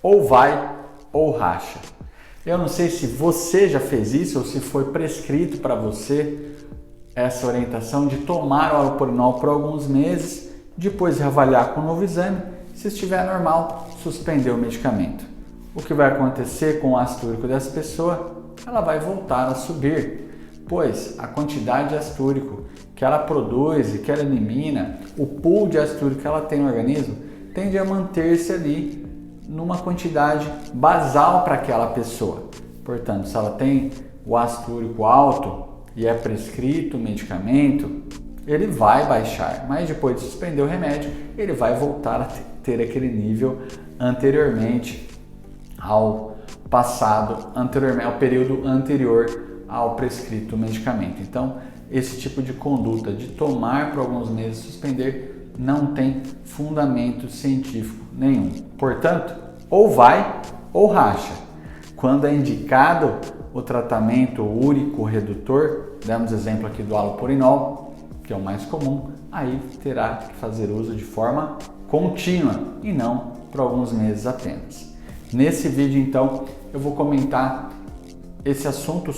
ou vai ou racha. Eu não sei se você já fez isso ou se foi prescrito para você essa orientação de tomar o halopurinol por alguns meses, depois de avaliar com um novo exame, se estiver normal, suspender o medicamento. O que vai acontecer com o ácido úrico dessa pessoa? Ela vai voltar a subir, pois a quantidade de ácido úrico que ela produz e que ela elimina, o pool de ácido úrico que ela tem no organismo, tende a manter-se ali numa quantidade basal para aquela pessoa. Portanto, se ela tem o ácido úrico alto e é prescrito o medicamento, ele vai baixar, mas depois de suspender o remédio, ele vai voltar a ter aquele nível anteriormente ao passado, ao período anterior ao prescrito medicamento. Então, esse tipo de conduta de tomar por alguns meses e suspender não tem fundamento científico nenhum. Portanto, ou vai ou racha. Quando é indicado o tratamento úrico redutor, damos exemplo aqui do halopurinol, que é o mais comum, aí terá que fazer uso de forma contínua e não por alguns meses apenas. Nesse vídeo, então, eu vou comentar esse assunto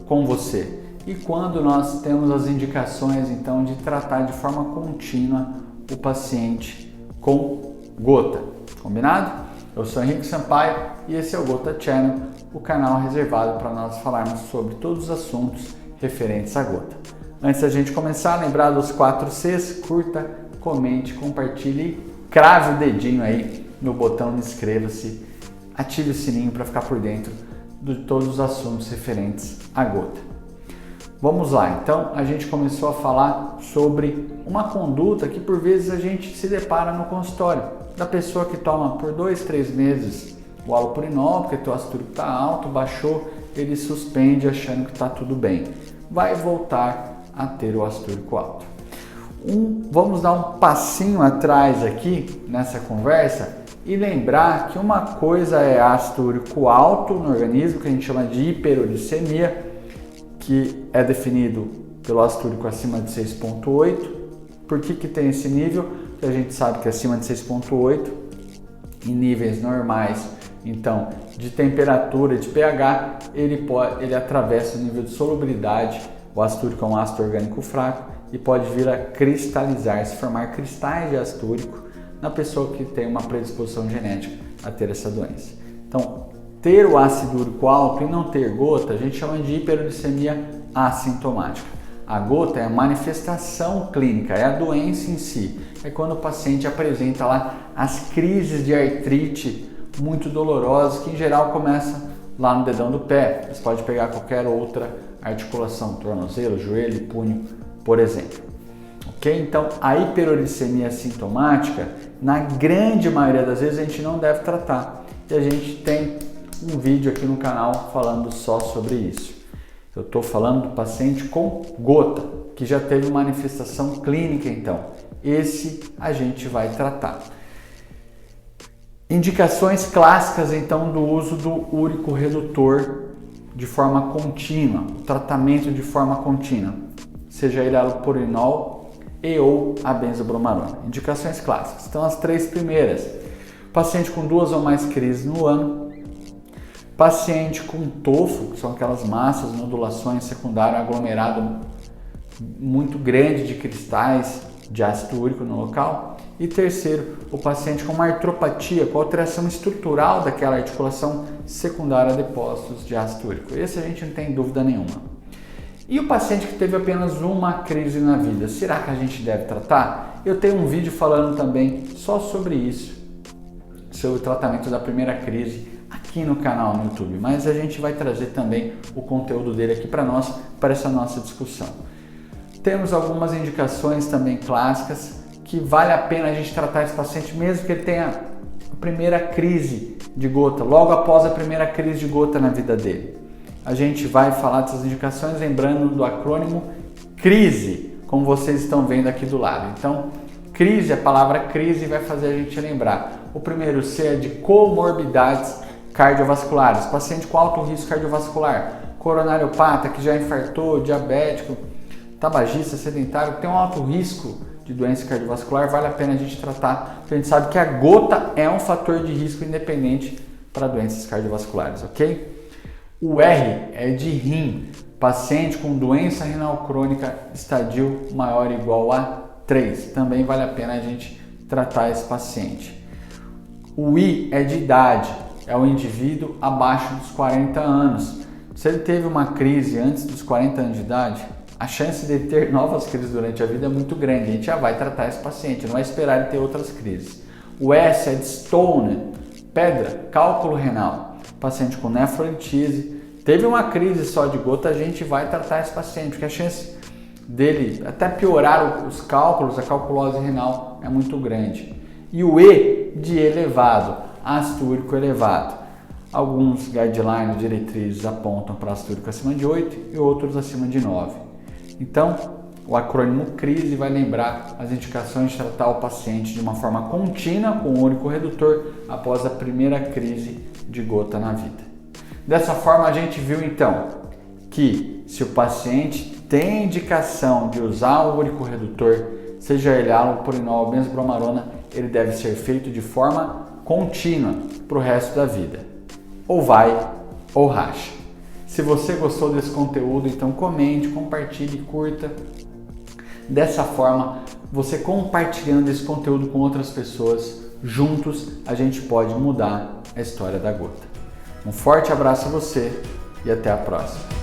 com você e quando nós temos as indicações, então, de tratar de forma contínua o paciente com gota. Combinado? Eu sou Henrique Sampaio e esse é o Gota Channel, o canal reservado para nós falarmos sobre todos os assuntos referentes à gota. Antes da gente começar, lembrar dos 4 Cs, curta, comente, compartilhe, crave o dedinho aí no botão de inscreva-se, ative o sininho para ficar por dentro de todos os assuntos referentes à gota. Vamos lá, então a gente começou a falar sobre uma conduta que por vezes a gente se depara no consultório, da pessoa que toma por 2, 3 meses o halopurinol, porque o ácido úrico está alto, baixou, ele suspende achando que está tudo bem. Vai voltar a ter o ácido úrico alto. Vamos dar um passinho atrás aqui nessa conversa e lembrar que uma coisa é ácido úrico alto no organismo, que a gente chama de hiperuricemia, que é definido pelo ácido úrico acima de 6,8. Por que tem esse nível? Porque a gente sabe que acima de 6,8, em níveis normais, então, de temperatura, de pH, ele atravessa o nível de solubilidade. O ácido úrico é um ácido orgânico fraco e pode vir a cristalizar, se formar cristais de ácido úrico na pessoa que tem uma predisposição genética a ter essa doença. Então, ter o ácido úrico alto e não ter gota, a gente chama de hiperuricemia assintomática. A gota é a manifestação clínica, é a doença em si. É quando o paciente apresenta lá as crises de artrite muito dolorosas, que em geral começa lá no dedão do pé. Você pode pegar qualquer outra articulação, tornozelo, joelho, punho, por exemplo. Ok? Então, a hiperuricemia sintomática, na grande maioria das vezes, a gente não deve tratar. E a gente tem um vídeo aqui no canal falando só sobre isso. Eu estou falando do paciente com gota, que já teve manifestação clínica, então. Esse a gente vai tratar. Indicações clássicas, então, do uso do úrico redutor de forma contínua, o tratamento de forma contínua, seja ele halopurinol e ou a benzobromarona. Indicações clássicas. Então, as 3 primeiras. Paciente com 2 ou mais crises no ano. Paciente com tofo, que são aquelas massas, nodulações secundárias, aglomerado muito grande de cristais de ácido úrico no local. E terceiro, o paciente com uma artropatia, com alteração estrutural daquela articulação secundária a depósitos de ácido úrico. Esse a gente não tem dúvida nenhuma. E o paciente que teve apenas uma crise na vida, será que a gente deve tratar? Eu tenho um vídeo falando também só sobre isso, sobre o tratamento da primeira crise aqui no canal no YouTube, mas a gente vai trazer também o conteúdo dele aqui para nós, para essa nossa discussão. Temos algumas indicações também clássicas que vale a pena a gente tratar esse paciente mesmo que ele tenha a primeira crise de gota, logo após a primeira crise de gota na vida dele. A gente vai falar dessas indicações lembrando do acrônimo CRISE, como vocês estão vendo aqui do lado. Então, crise, a palavra crise vai fazer a gente lembrar. O primeiro C é de comorbidades cardiovasculares, paciente com alto risco cardiovascular, coronariopata que já infartou, diabético, tabagista, sedentário, tem um alto risco de doença cardiovascular, vale a pena a gente tratar, porque a gente sabe que a gota é um fator de risco independente para doenças cardiovasculares, ok? O R é de rim, paciente com doença renal crônica estadio maior ou igual a 3, também vale a pena a gente tratar esse paciente. O I é de idade, é o indivíduo abaixo dos 40 anos. Se ele teve uma crise antes dos 40 anos de idade, a chance de ele ter novas crises durante a vida é muito grande. A gente já vai tratar esse paciente, não vai esperar ele ter outras crises. O S é de stone, pedra, cálculo renal. Paciente com nefrolitise, teve uma crise só de gota, a gente vai tratar esse paciente, porque a chance dele até piorar os cálculos, a calculose renal é muito grande. E o E de elevado, ácido úrico elevado. Alguns guidelines, diretrizes apontam para ácido úrico acima de 8 e outros acima de 9. Então, o acrônimo CRISE vai lembrar as indicações de tratar o paciente de uma forma contínua com o úrico redutor após a primeira crise de gota na vida. Dessa forma, a gente viu então que se o paciente tem indicação de usar o úrico redutor, seja ele halopurinol ou benzbromarona, ele deve ser feito de forma contínua para o resto da vida. Ou vai ou racha. Se você gostou desse conteúdo, então comente, compartilhe, curta. Dessa forma, você compartilhando esse conteúdo com outras pessoas, juntos a gente pode mudar a história da gota. Um forte abraço a você e até a próxima.